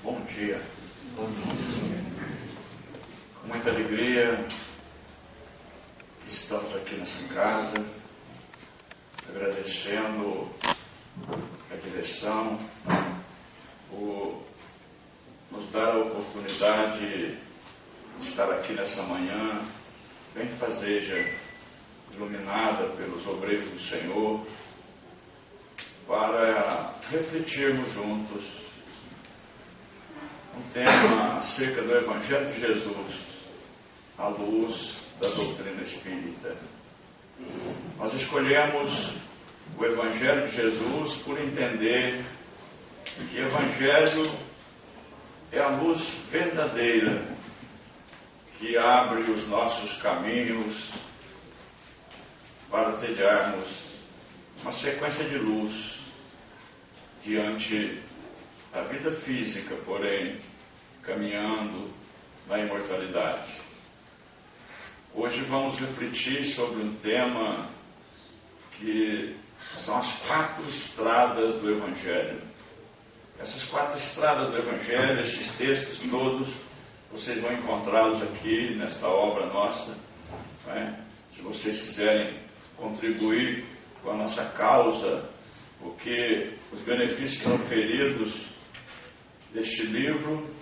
Bom dia. Com muita alegria que estamos aqui nessa casa, agradecendo a direção por nos dar a oportunidade de estar aqui nessa manhã, bem fazeja, iluminada pelos obreiros do Senhor, para refletirmos juntos um tema acerca do Evangelho de Jesus, à luz da doutrina espírita. Nós escolhemos o Evangelho de Jesus por entender que o Evangelho é a luz verdadeira que abre os nossos caminhos para trilharmos uma sequência de luz diante da vida física, porém caminhando na imortalidade. Hoje vamos refletir sobre um tema que são as 4 estradas do Evangelho. Essas 4 estradas do Evangelho, esses textos todos, vocês vão encontrá-los aqui nesta obra nossa, não é? Se vocês quiserem contribuir com a nossa causa, porque os benefícios oferidos deste livro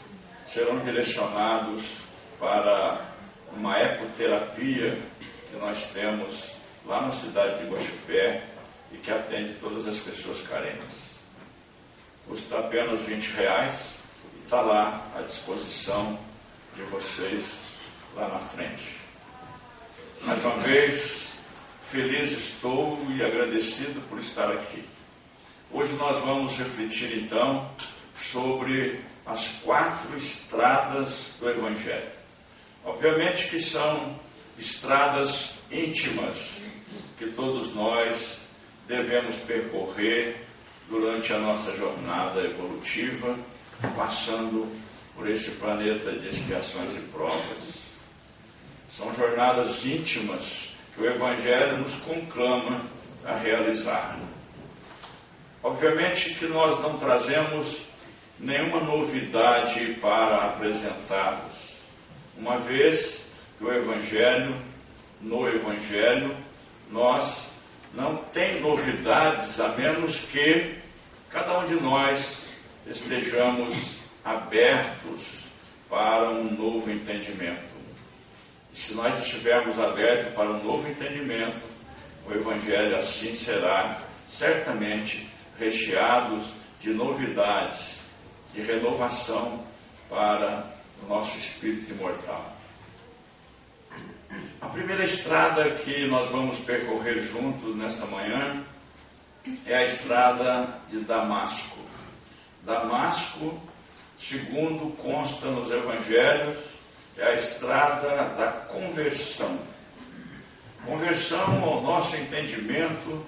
serão direcionados para uma ecoterapia que nós temos lá na cidade de Guaxupé e que atende todas as pessoas carentes. Custa apenas R$20 e está lá à disposição de vocês lá na frente. Mais uma vez, feliz estou e agradecido por estar aqui. Hoje nós vamos refletir então sobre as 4 estradas do Evangelho. Obviamente que são estradas íntimas que todos nós devemos percorrer durante a nossa jornada evolutiva, passando por esse planeta de expiações e provas. São jornadas íntimas que o Evangelho nos conclama a realizar. Obviamente que nós não trazemos nenhuma novidade para apresentar-vos, uma vez que no Evangelho, nós não tem novidades, a menos que cada um de nós estejamos abertos para um novo entendimento. E se nós estivermos abertos para um novo entendimento, o Evangelho assim será certamente recheado de novidades, de renovação para o nosso espírito imortal. A primeira estrada que nós vamos percorrer juntos nesta manhã é a estrada de Damasco. Damasco, segundo consta nos Evangelhos, é a estrada da conversão. Conversão, ao nosso entendimento,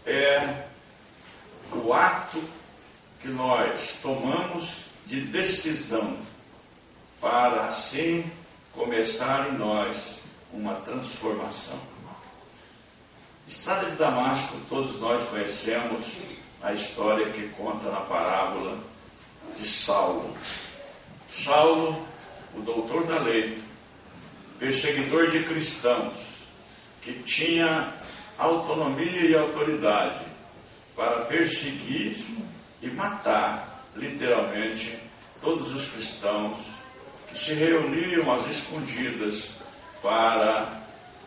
é o ato que nós tomamos de decisão para assim começar em nós uma transformação. Estrada de Damasco, todos nós conhecemos a história que conta na parábola de Saulo. Saulo, o doutor da lei, perseguidor de cristãos, que tinha autonomia e autoridade para perseguir e matar, literalmente, todos os cristãos que se reuniam às escondidas para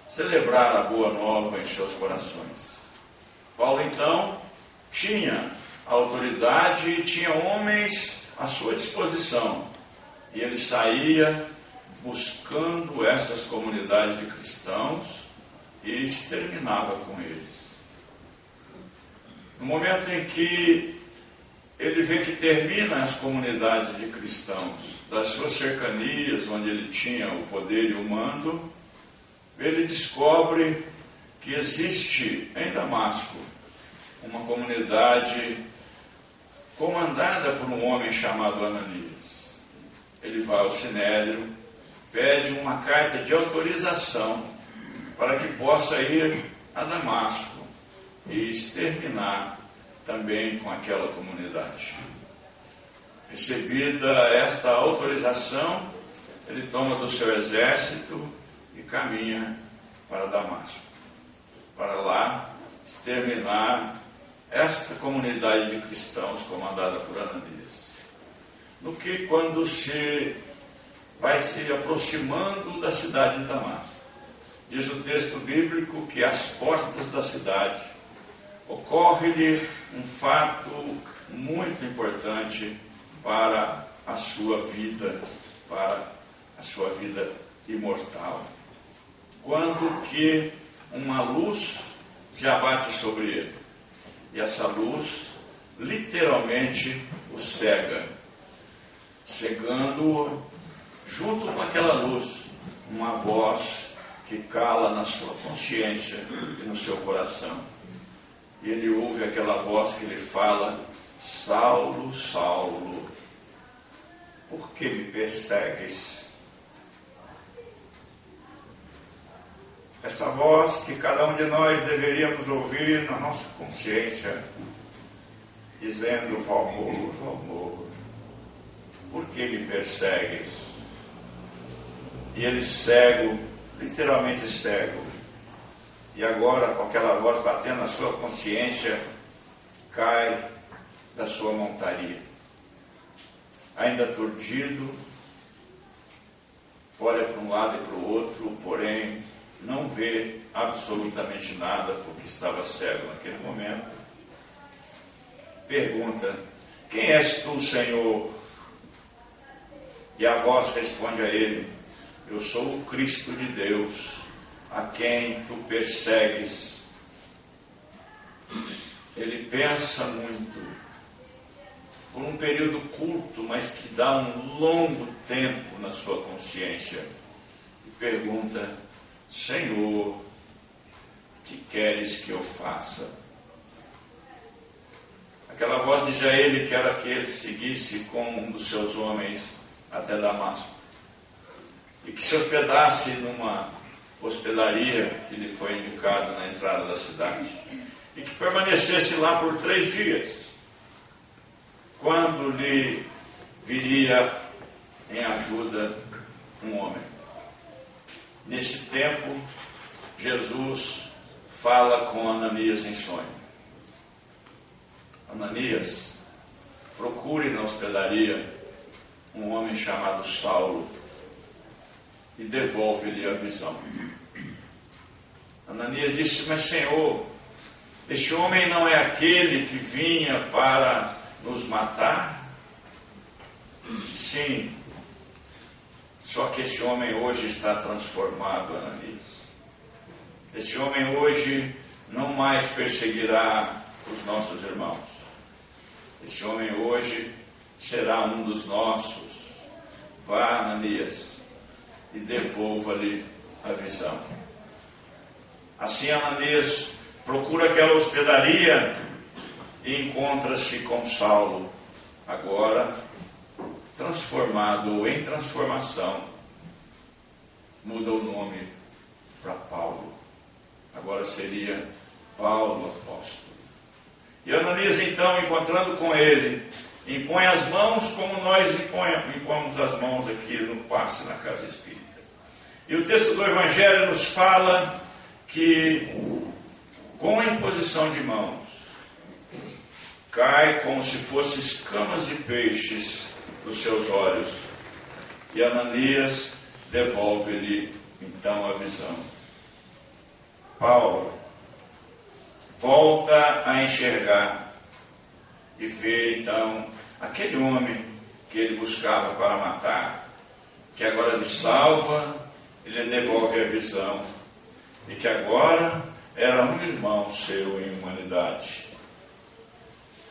celebrar a boa nova em seus corações. Paulo, então, tinha autoridade e tinha homens à sua disposição. E ele saía buscando essas comunidades de cristãos e exterminava com eles. No momento em que ele vê que termina as comunidades de cristãos das suas cercanias, onde ele tinha o poder e o mando, ele descobre que existe em Damasco uma comunidade comandada por um homem chamado Ananias. Ele vai ao Sinédrio, pede uma carta de autorização para que possa ir a Damasco e exterminar também com aquela comunidade. recebida esta autorização, ele toma do seu exército e caminha para Damasco, para lá exterminar esta comunidade de cristãos comandada por Ananias. No que, quando vai se aproximando da cidade de Damasco, diz o texto bíblico que às portas da cidade ocorre-lhe um fato muito importante para a sua vida, imortal. Quando que uma luz se abate sobre ele, e essa luz literalmente o cega, cegando junto com aquela luz uma voz que cala na sua consciência e no seu coração. E ele ouve aquela voz que lhe fala: Saulo, Saulo, por que me persegues? Essa voz que cada um de nós deveríamos ouvir na nossa consciência, dizendo: Valmor, Valmor, por que me persegues? E ele cego, literalmente cego, e agora com aquela voz batendo na sua consciência, cai da sua montaria, ainda aturdido, olha para um lado e para o outro, porém não vê absolutamente nada, porque estava cego naquele momento. Pergunta: quem és tu, Senhor? E a voz responde a ele: eu sou o Cristo de Deus, a quem tu persegues. Ele pensa muito, por um período curto, mas que dá um longo tempo na sua consciência, e pergunta: Senhor, o que queres que eu faça? Aquela voz diz a ele que era que ele seguisse com um dos seus homens até Damasco, e que se hospedasse numa hospedaria que lhe foi indicada na entrada da cidade, e que permanecesse lá por 3 dias, quando lhe viria em ajuda um homem. Nesse tempo, Jesus fala com Ananias em sonho: Ananias, procure na hospedaria um homem chamado Saulo e devolve-lhe a visão. Ananias disse: mas Senhor, este homem não é aquele que vinha para nos matar? Sim, só que esse homem hoje está transformado, Ananias. Esse homem hoje não mais perseguirá os nossos irmãos. Esse homem hoje será um dos nossos. Vá, Ananias, e devolva-lhe a visão. Assim Ananias procura aquela hospedaria e encontra-se com Saulo, agora transformado ou em transformação. Muda o nome para Paulo. Agora seria Paulo apóstolo. E Ananias então, encontrando com ele, impõe as mãos como nós impomos as mãos aqui no passe na casa espírita. E o texto do Evangelho nos fala que com a imposição de mãos cai como se fossem escamas de peixes dos seus olhos, e Ananias devolve-lhe então a visão. Paulo volta a enxergar e vê então aquele homem que ele buscava para matar, que agora lhe salva, ele devolve a visão, e que agora era um irmão seu em humanidade.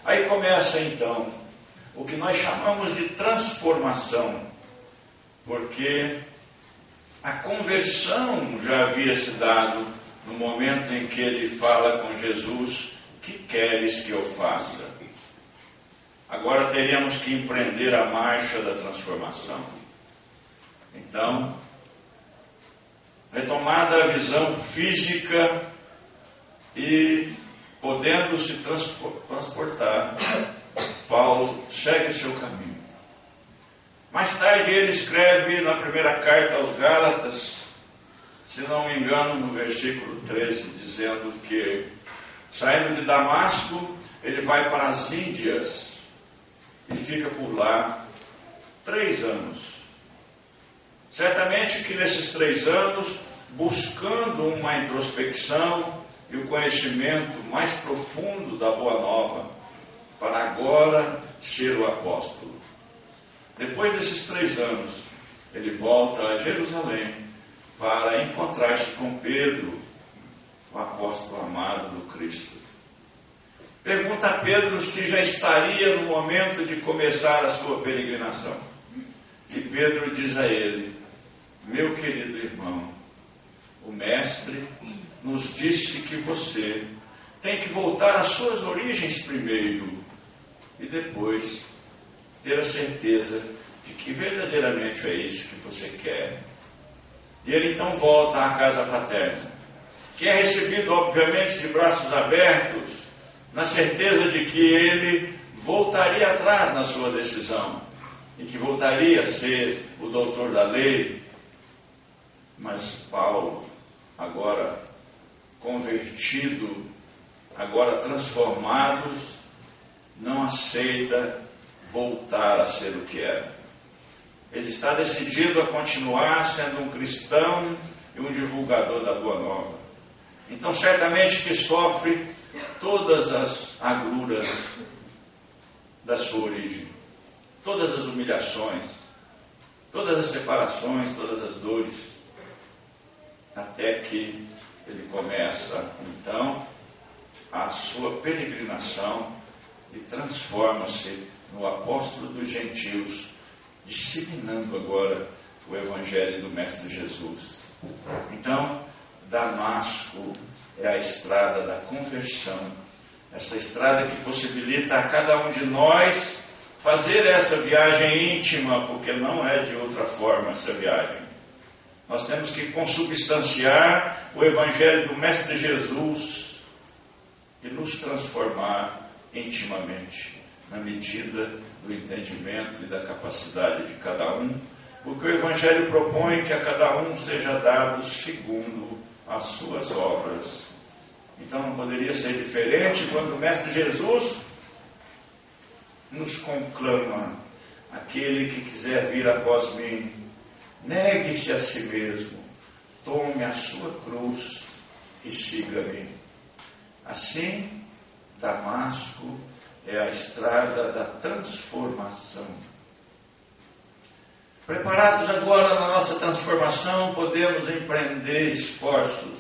Aí começa então o que nós chamamos de transformação, porque a conversão já havia se dado no momento em que ele fala com Jesus: que queres que eu faça? Agora teríamos que empreender a marcha da transformação. Então, retomada a visão física e podendo se transportar, Paulo segue o seu caminho. Mais tarde ele escreve na primeira carta aos Gálatas, se não me engano, no versículo 13, dizendo que, saindo de Damasco, ele vai para as Índias e fica por lá 3 anos. Certamente que nesses 3 anos, buscando uma introspecção e o conhecimento mais profundo da Boa Nova, para agora ser o apóstolo. Depois desses 3 anos, ele volta a Jerusalém para encontrar-se com Pedro, o apóstolo amado do Cristo. Pergunta a Pedro se já estaria no momento de começar a sua peregrinação. E Pedro diz a ele: meu querido irmão, o Mestre nos disse que você tem que voltar às suas origens primeiro e depois ter a certeza de que verdadeiramente é isso que você quer. E ele então volta à casa paterna, que é recebido obviamente de braços abertos, na certeza de que ele voltaria atrás na sua decisão e que voltaria a ser o doutor da lei. Mas Paulo, agora convertido, agora transformados, não aceita voltar a ser o que era. Ele está decidido a continuar sendo um cristão e um divulgador da Boa Nova. Então, certamente que sofre todas as agruras da sua origem, todas as humilhações, todas as separações, todas as dores, até que ele começa, então, a sua peregrinação e transforma-se no apóstolo dos gentios, disseminando agora o Evangelho do Mestre Jesus. Então, Damasco é a estrada da conversão, essa estrada que possibilita a cada um de nós fazer essa viagem íntima, porque não é de outra forma essa viagem. Nós temos que consubstanciar o Evangelho do Mestre Jesus e nos transformar intimamente, na medida do entendimento e da capacidade de cada um, porque o Evangelho propõe que a cada um seja dado segundo as suas obras. Então não poderia ser diferente quando o Mestre Jesus nos conclama: aquele que quiser vir após mim, negue-se a si mesmo, tome a sua cruz e siga-me. Assim, Damasco é a estrada da transformação. Preparados agora na nossa transformação, podemos empreender esforços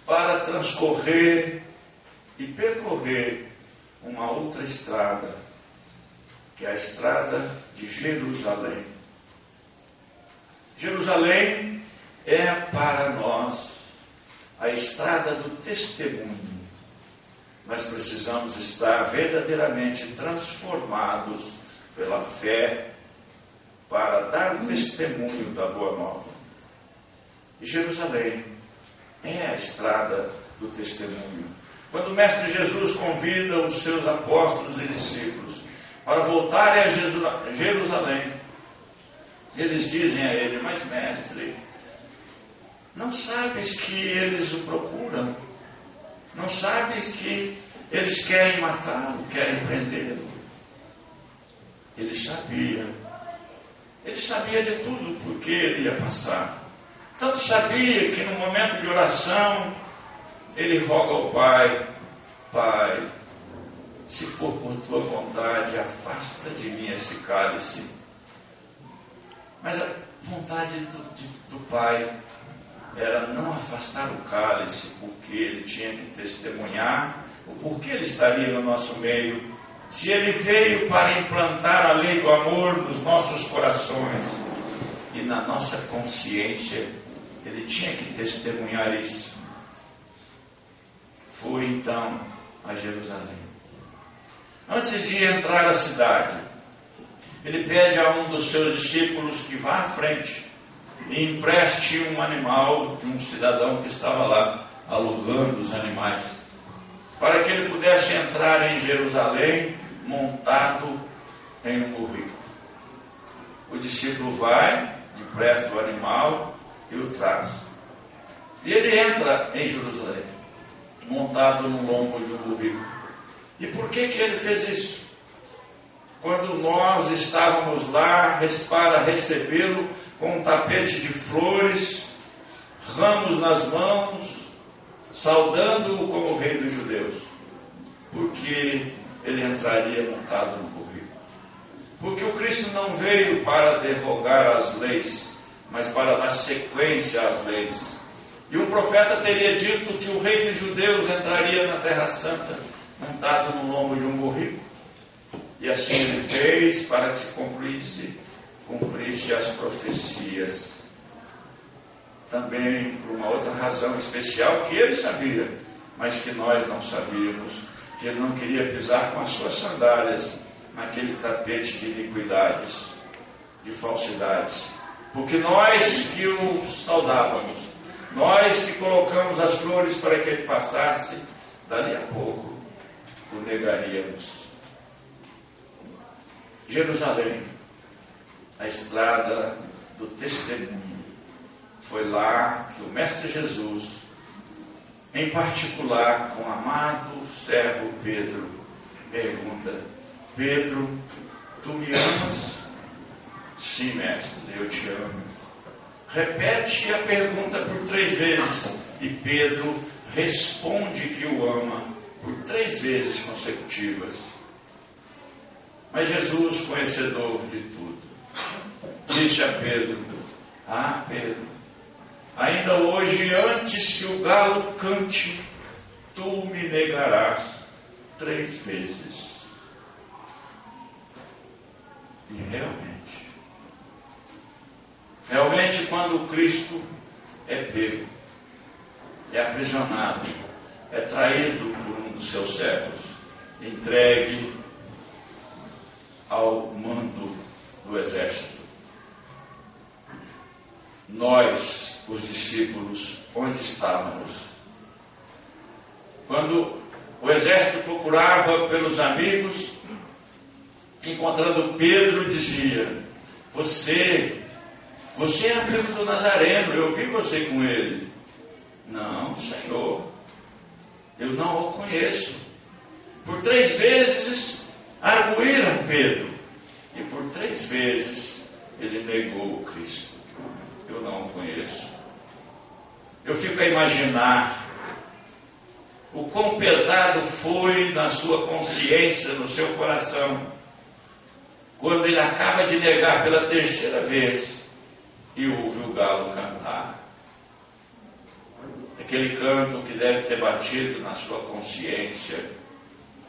para transcorrer e percorrer uma outra estrada, que é a estrada de Jerusalém. Jerusalém é para nós a estrada do testemunho. Nós precisamos estar verdadeiramente transformados pela fé para dar o testemunho da Boa Nova. E Jerusalém é a estrada do testemunho. Quando o Mestre Jesus convida os seus apóstolos e discípulos para voltarem a Jerusalém, eles dizem a ele: mas Mestre, não sabes que eles o procuram? Não sabes que eles querem matá-lo, querem prendê-lo? Ele sabia de tudo porque ele ia passar. Tanto sabia que no momento de oração, ele roga ao Pai: Pai, se for por tua vontade, afasta de mim esse cálice. Mas a vontade do Pai era não afastar o cálice, porque ele tinha que testemunhar o porquê ele estaria no nosso meio. Se ele veio para implantar a lei do amor nos nossos corações e na nossa consciência, ele tinha que testemunhar isso. Foi então a Jerusalém. Antes de entrar na cidade, ele pede a um dos seus discípulos que vá à frente e empreste um animal de um cidadão que estava lá alugando os animais, para que ele pudesse entrar em Jerusalém montado em um burrico. o discípulo vai, empresta o animal e o traz. E ele entra em Jerusalém, montado no lombo de um burrico. E por que ele fez isso? Quando nós estávamos lá para recebê-lo com um tapete de flores, ramos nas mãos, saudando-o como rei dos judeus. Porque ele entraria montado no burrico. Porque o Cristo não veio para derrogar as leis, mas para dar sequência às leis. E o profeta teria dito que o rei dos judeus entraria na Terra Santa montado no lombo de um burrico. E assim ele fez para que se cumprisse as profecias. Também por uma outra razão especial que ele sabia, mas que nós não sabíamos, que ele não queria pisar com as suas sandálias naquele tapete de iniquidades, de falsidades. Porque nós que o saudávamos, nós que colocamos as flores para que ele passasse, dali a pouco o negaríamos. Jerusalém, a estrada do testemunho. Foi lá que o Mestre Jesus, em particular com o amado servo Pedro, pergunta: Pedro, tu me amas? Sim, mestre, eu te amo. Repete a pergunta por 3 vezes e Pedro responde que o ama por 3 vezes consecutivas. Mas Jesus, conhecedor de tudo, disse a Pedro: Ah, Pedro, ainda hoje, antes que o galo cante, tu me negarás 3 vezes. E realmente quando o Cristo é pego, é aprisionado, é traído por um dos seus servos, entregue ao mando do exército. Nós, os discípulos, onde estávamos? Quando o exército procurava pelos amigos, encontrando Pedro, dizia: Você é amigo do Nazareno, eu vi você com ele. Não, Senhor, eu não o conheço. Por 3 vezes arguíram Pedro, e por 3 vezes ele negou o Cristo. Eu não o conheço. Eu fico a imaginar o quão pesado foi na sua consciência, no seu coração, quando ele acaba de negar pela 3ª vez e ouve o galo cantar. Aquele canto que deve ter batido na sua consciência,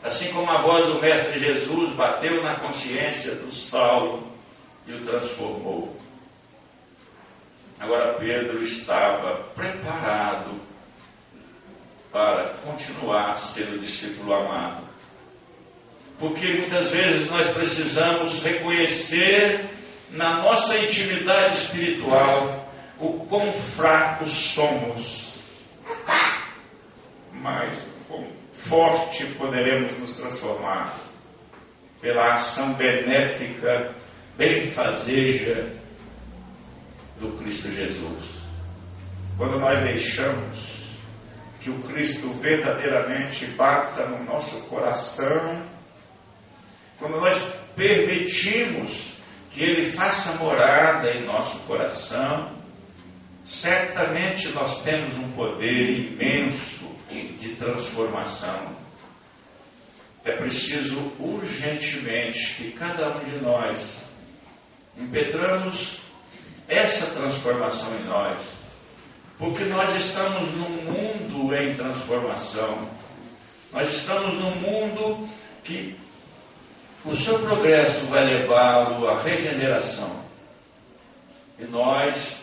assim como a voz do Mestre Jesus bateu na consciência do Saulo e o transformou. Agora Pedro estava preparado para continuar sendo discípulo amado. Porque muitas vezes nós precisamos reconhecer na nossa intimidade espiritual o quão fracos somos, mas quão forte poderemos nos transformar pela ação benéfica, benfazeja do Cristo Jesus. Quando nós deixamos que o Cristo verdadeiramente bata no nosso coração, quando nós permitimos que Ele faça morada em nosso coração, certamente nós temos um poder imenso de transformação. É preciso urgentemente que cada um de nós impetramos essa transformação em nós, porque nós estamos num mundo em transformação. Nós estamos num mundo que o seu progresso vai levá-lo à regeneração. E nós,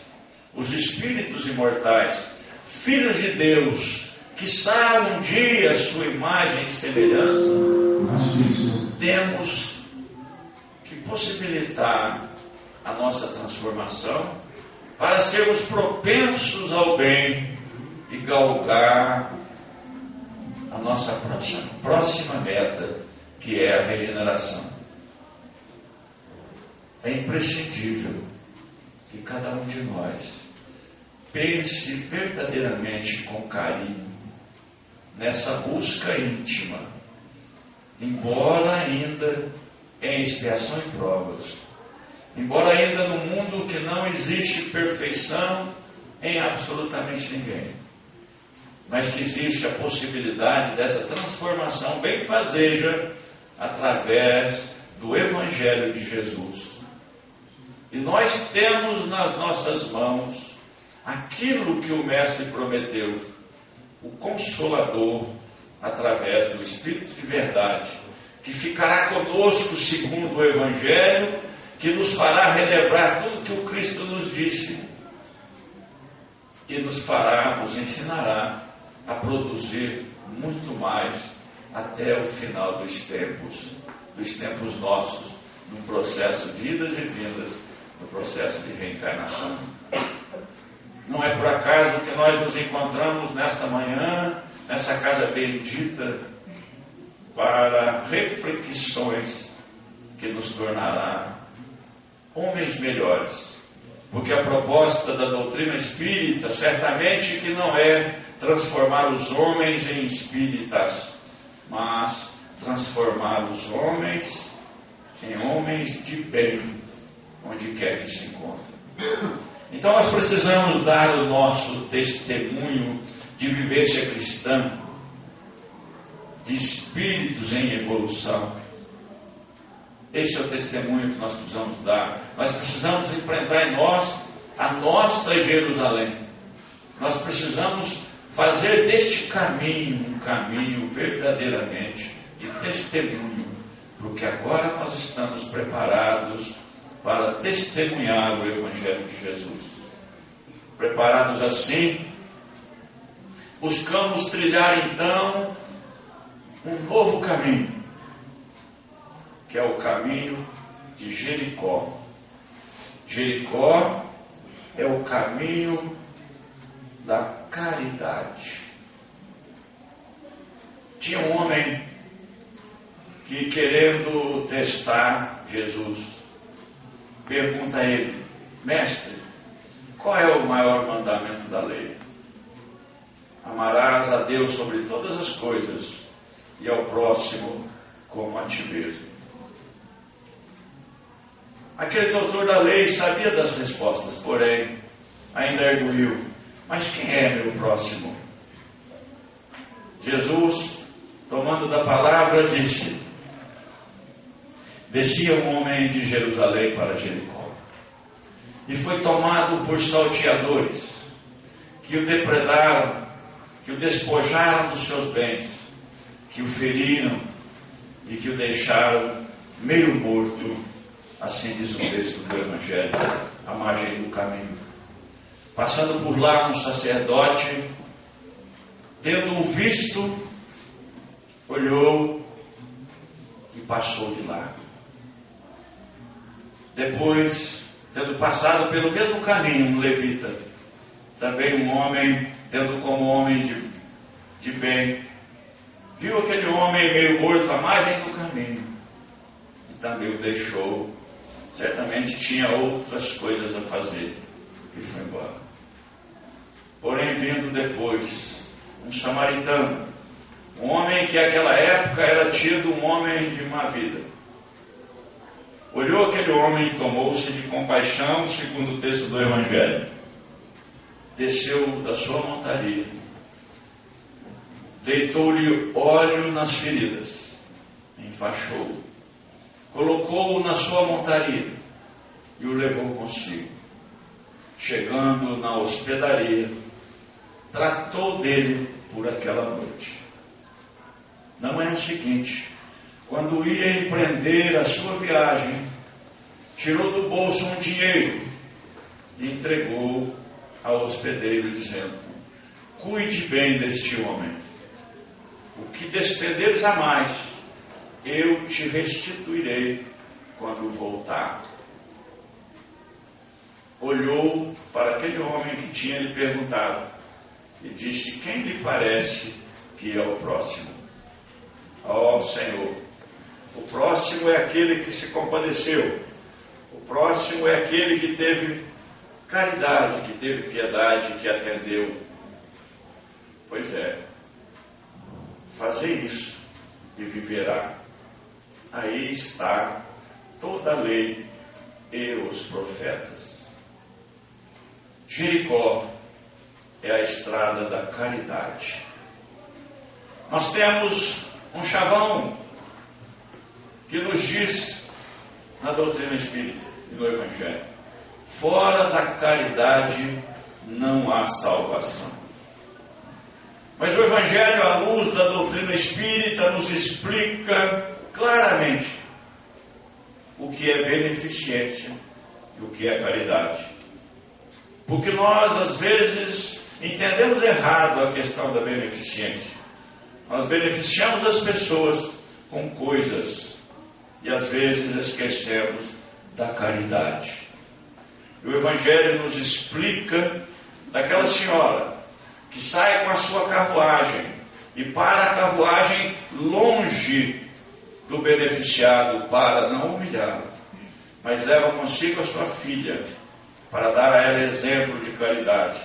os espíritos imortais, filhos de Deus, que sabem um dia a sua imagem e semelhança, temos que possibilitar a nossa transformação para sermos propensos ao bem e galgar a nossa próxima meta, que é a regeneração. é imprescindível que cada um de nós pense verdadeiramente com carinho nessa busca íntima, embora ainda em expiação e provas, embora ainda no mundo que não existe perfeição em absolutamente ninguém, mas que existe a possibilidade dessa transformação benfazeja através do Evangelho de Jesus. E nós temos nas nossas mãos aquilo que o Mestre prometeu, o Consolador, através do Espírito de verdade, que ficará conosco segundo o Evangelho, que nos fará relembrar tudo que o Cristo nos disse e nos ensinará a produzir muito mais até o final dos tempos nossos, no processo de idas e vindas, no processo de reencarnação. Não é por acaso que nós nos encontramos nesta manhã, nessa casa bendita, para reflexões que nos tornará homens melhores. Porque a proposta da doutrina espírita certamente que não é transformar os homens em espíritas, mas transformar os homens em homens de bem, onde quer que se encontrem. Então nós precisamos dar o nosso testemunho de vivência cristã, de espíritos em evolução. Esse é o testemunho que nós precisamos dar. Nós precisamos enfrentar em nós a nossa Jerusalém. Nós precisamos fazer deste caminho um caminho verdadeiramente de testemunho, porque agora nós estamos preparados para testemunhar o Evangelho de Jesus. Preparados assim, buscamos trilhar então um novo caminho, que é o caminho de Jericó. Jericó é o caminho da caridade. Tinha um homem que, querendo testar Jesus, pergunta a ele: mestre, qual é o maior mandamento da lei? Amarás a Deus sobre todas as coisas e ao próximo como a ti mesmo. Aquele doutor da lei sabia das respostas, porém ainda arguiu: mas quem é meu próximo? Jesus, tomando da palavra, disse: descia um homem de Jerusalém para Jericó, e foi tomado por salteadores, que o depredaram, que o despojaram dos seus bens, que o feriram e que o deixaram meio morto. Assim diz o texto do Evangelho, à margem do caminho. Passando por lá um sacerdote, tendo-o visto, olhou e passou de lá. Depois, tendo passado pelo mesmo caminho, um levita, também um homem, tendo como homem de bem, viu aquele homem meio morto à margem do caminho e também o deixou. Certamente tinha outras coisas a fazer e foi embora. Porém, vindo depois, um samaritano, um homem que naquela época era tido um homem de má vida, olhou aquele homem e tomou-se de compaixão, segundo o texto do Evangelho. Desceu da sua montaria, deitou-lhe óleo nas feridas, enfaixou-o, colocou-o na sua montaria e o levou consigo. Chegando na hospedaria, tratou dele por aquela noite. Na manhã seguinte, quando ia empreender a sua viagem, tirou do bolso um dinheiro e entregou ao hospedeiro, dizendo: cuide bem deste homem. O que despenderes a mais, eu te restituirei quando voltar. Olhou para aquele homem que tinha lhe perguntado e disse: quem lhe parece que é o próximo? Ó Senhor, o próximo é aquele que se compadeceu. O próximo é aquele que teve caridade, que teve piedade, que atendeu. Pois é, fazer isso e viverá. Aí está toda a lei e os profetas. Jericó é a estrada da caridade. Nós temos um chavão que nos diz na doutrina espírita e no Evangelho: fora da caridade não há salvação. Mas o Evangelho, à luz da doutrina espírita, nos explica claramente o que é beneficência e o que é caridade. Porque nós, às vezes, entendemos errado a questão da beneficência. Nós beneficiamos as pessoas com coisas e, às vezes, esquecemos da caridade. E o Evangelho nos explica daquela senhora que sai com a sua carruagem e para a carruagem longe do beneficiado para não humilhá-lo, mas leva consigo a sua filha para dar a ela exemplo de caridade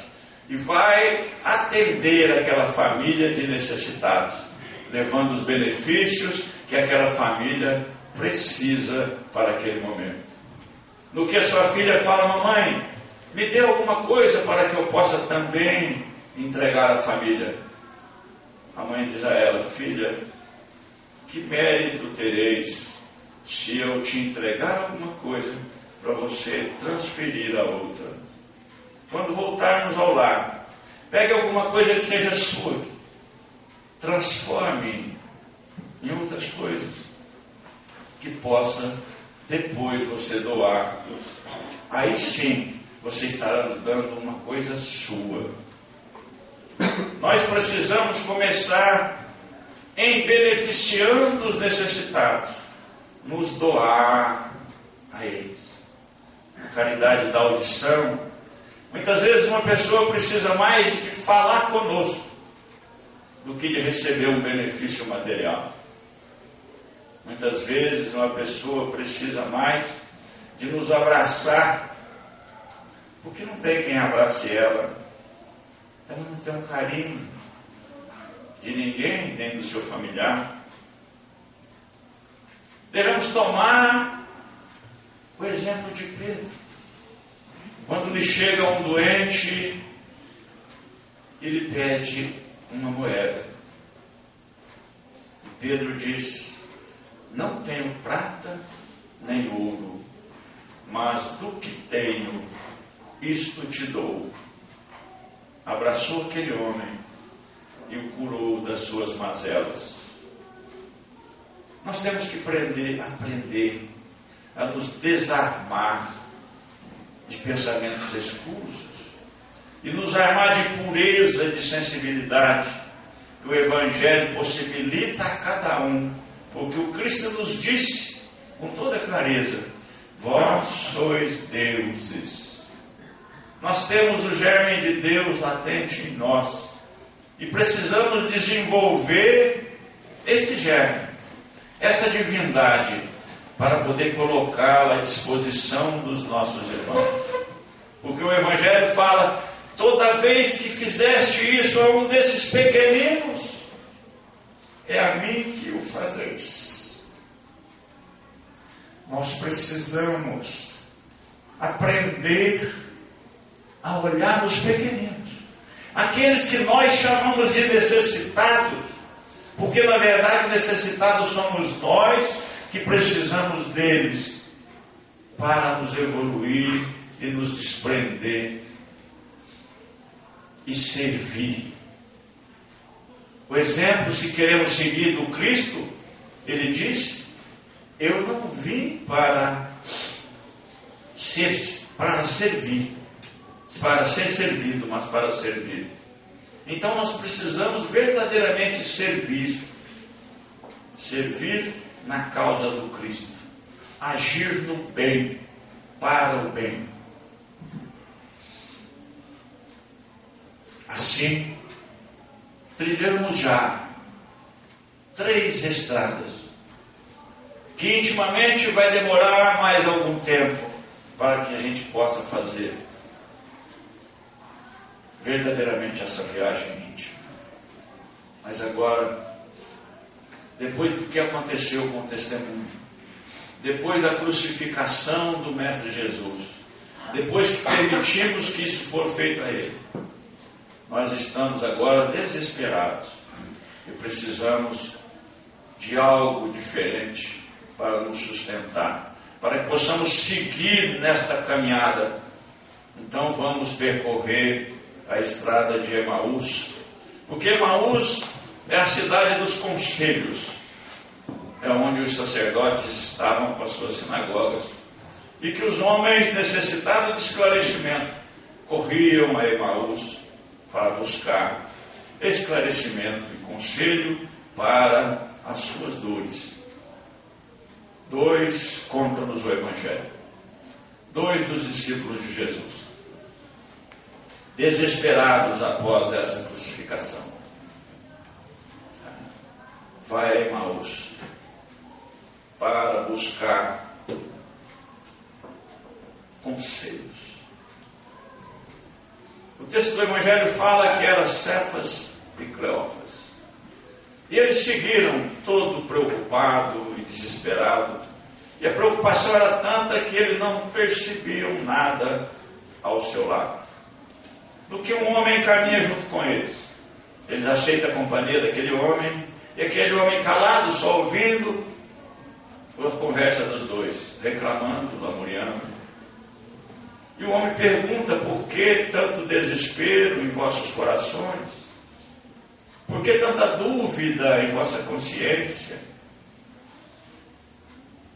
e vai atender aquela família de necessitados, levando os benefícios que aquela família precisa para aquele momento. No que a sua filha fala: mamãe, me dê alguma coisa para que eu possa também entregar à família. A mãe diz a ela: filha, que mérito tereis se eu te entregar alguma coisa para você transferir a outra? Quando voltarmos ao lar, pegue alguma coisa que seja sua, transforme em outras coisas, que possa depois você doar. Aí sim, você estará dando uma coisa sua. Nós precisamos começar em beneficiando os necessitados, nos doar a eles. A caridade da audição. Muitas vezes uma pessoa precisa mais de falar conosco do que de receber um benefício material. Muitas vezes uma pessoa precisa mais de nos abraçar, porque não tem quem abrace ela. Ela não tem um carinho de ninguém, nem do seu familiar. Devemos tomar o exemplo de Pedro. Quando lhe chega um doente, ele pede uma moeda. E Pedro diz: não tenho prata nem ouro, mas do que tenho, isto te dou. Abraçou aquele homem e o curou das suas mazelas. Nós temos que aprender a nos desarmar de pensamentos escusos e nos armar de pureza, de sensibilidade que o Evangelho possibilita a cada um, porque o Cristo nos disse com toda clareza: vós sois deuses. Nós temos o germe de Deus latente em nós e precisamos desenvolver esse germe, essa divindade, para poder colocá-la à disposição dos nossos irmãos. Porque o Evangelho fala: toda vez que fizeste isso a um desses pequeninos, é a mim que o fazeis. Nós precisamos aprender a olhar os pequeninos, aqueles que nós chamamos de necessitados, porque na verdade necessitados somos nós que precisamos deles para nos evoluir e nos desprender e servir. O exemplo, se queremos seguir do Cristo, ele diz: eu não vim para servir, para ser servido, mas para servir. Então nós precisamos verdadeiramente servir na causa do Cristo, agir no bem, para o bem. Assim, trilhamos já 3 estradas, que intimamente vai demorar mais algum tempo, para que a gente possa fazer verdadeiramente essa viagem íntima. Mas agora, depois do que aconteceu com o testemunho, depois da crucificação do Mestre Jesus, depois que permitimos que isso for feito a Ele, nós estamos agora desesperados e precisamos de algo diferente para nos sustentar, para que possamos seguir nesta caminhada. Então vamos percorrer a estrada de Emaús, porque Emaús é a cidade dos conselhos, é onde os sacerdotes estavam com as suas sinagogas, e que os homens necessitados de esclarecimento corriam a Emaús para buscar esclarecimento e conselho para as suas dores. 2 conta-nos o Evangelho, 2 dos discípulos de Jesus, desesperados após essa crucificação, vai a Emaús para buscar conselhos. O texto do Evangelho fala que era Cefas e Cleófas. E eles seguiram todo preocupado e desesperado. E a preocupação era tanta que eles não percebiam nada ao seu lado. Do que um homem caminha junto com eles. Eles aceitam a companhia daquele homem, e aquele homem calado, só ouvindo a conversa dos dois, reclamando, lamuriando. E o homem pergunta: por que tanto desespero em vossos corações? Por que tanta dúvida em vossa consciência?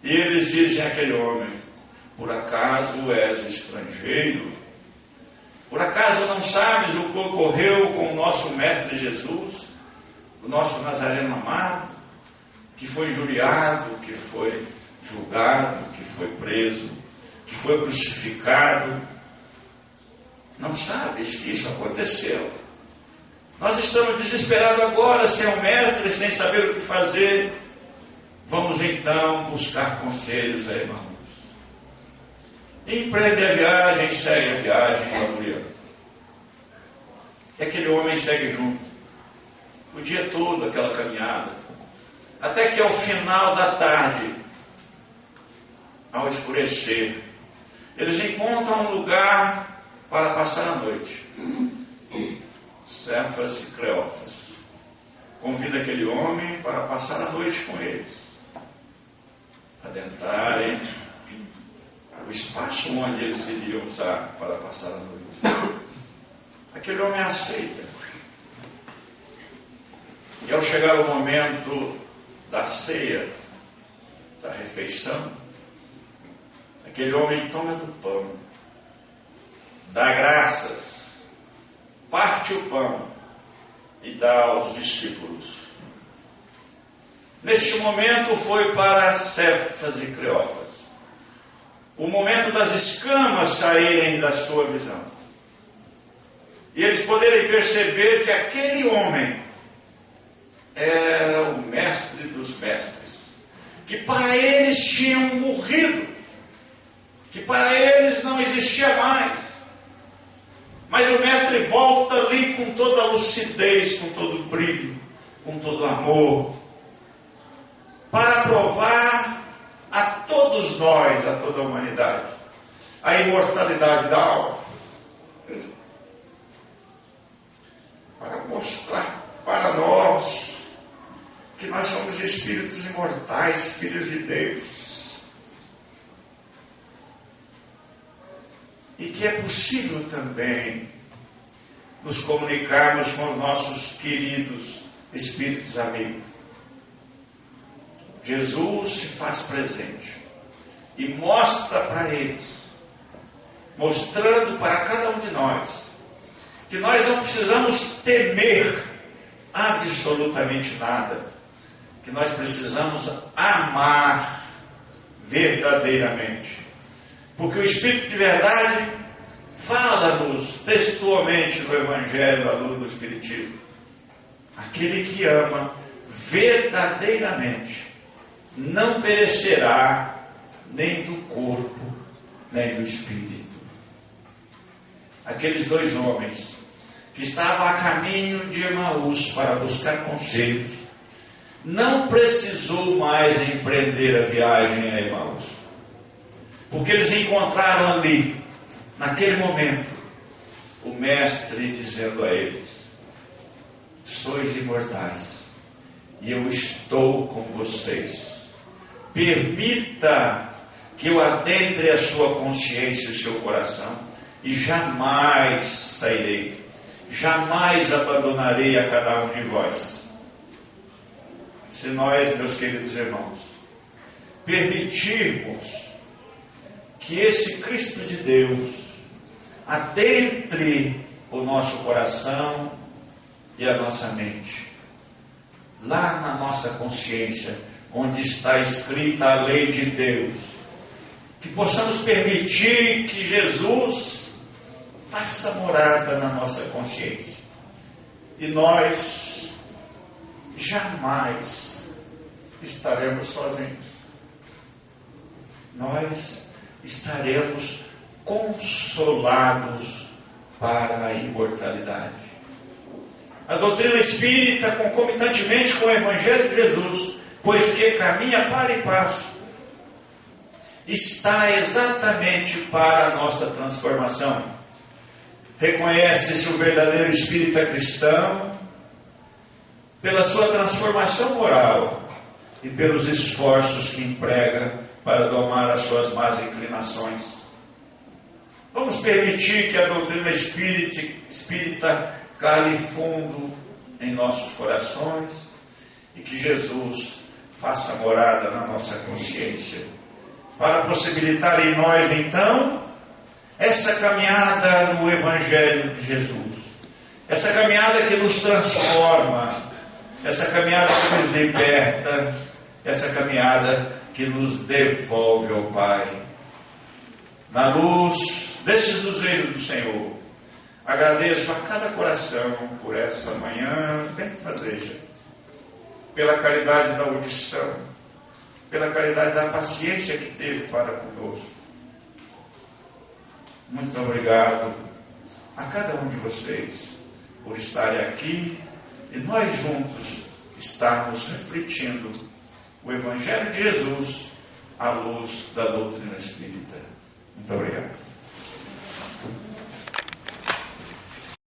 E eles dizem àquele homem: por acaso és estrangeiro? Por acaso não sabes o que ocorreu com o nosso Mestre Jesus, o nosso Nazareno amado, que foi injuriado, que foi julgado, que foi preso, que foi crucificado? Não sabes que isso aconteceu? Nós estamos desesperados agora, sem o Mestre, sem saber o que fazer. Vamos então buscar conselhos a Emaús. Empreende a viagem, segue a viagem, lamuriando. E aquele homem segue junto, o dia todo, aquela caminhada, até que ao final da tarde, ao escurecer, eles encontram um lugar para passar a noite. Cefas e Cleófas convida aquele homem para passar a noite com eles, adentrarem o espaço onde eles iriam usar para passar a noite. Aquele homem aceita. E ao chegar o momento da ceia, da refeição, aquele homem toma do pão, dá graças, parte o pão e dá aos discípulos. Neste momento foi para Cefas e Cleófas o momento das escamas saírem da sua visão, e eles poderem perceber que aquele homem era o mestre dos mestres, que para eles tinham morrido, que para eles não existia mais. Mas o mestre volta ali com toda a lucidez, com todo o brilho, com todo o amor, para provar a todos nós, a toda a humanidade, a imortalidade da alma, para mostrar para nós que nós somos espíritos imortais, filhos de Deus, e que é possível também nos comunicarmos com os nossos queridos espíritos amigos. Jesus se faz presente e mostra para eles, mostrando para cada um de nós, que nós não precisamos temer absolutamente nada, que nós precisamos amar verdadeiramente, porque o Espírito de verdade fala-nos textualmente no Evangelho, à luz do Espiritismo: aquele que ama verdadeiramente não perecerá nem do corpo, nem do Espírito. Aqueles dois homens que estavam a caminho de Emaús para buscar conselhos, não precisou mais empreender a viagem a Emaús, porque eles encontraram ali, naquele momento, o Mestre dizendo a eles: sois imortais, e eu estou com vocês. Permita que eu adentre a sua consciência e o seu coração, e jamais sairei, jamais abandonarei a cada um de vós. Se nós, meus queridos irmãos, permitirmos que esse Cristo de Deus adentre o nosso coração e a nossa mente, lá na nossa consciência, onde está escrita a lei de Deus, que possamos permitir que Jesus faça morada na nossa consciência, e nós jamais estaremos sozinhos. Nós estaremos consolados para a imortalidade. A doutrina espírita, concomitantemente com o Evangelho de Jesus, pois que caminha para e passo, está exatamente para a nossa transformação. Reconhece-se o verdadeiro espírita cristão pela sua transformação moral e pelos esforços que emprega para domar as suas más inclinações. Vamos permitir que a doutrina espírita cale fundo em nossos corações e que Jesus faça morada na nossa consciência, para possibilitar em nós, então, essa caminhada no Evangelho de Jesus, essa caminhada que nos transforma, essa caminhada que nos liberta, essa caminhada que nos devolve ao Pai. Na luz desses desejos do Senhor, agradeço a cada coração por essa manhã benfazeja, pela caridade da audição, pela caridade da paciência que teve para conosco. Muito obrigado a cada um de vocês por estarem aqui e nós juntos estarmos refletindo o Evangelho de Jesus à luz da doutrina espírita. Muito obrigado.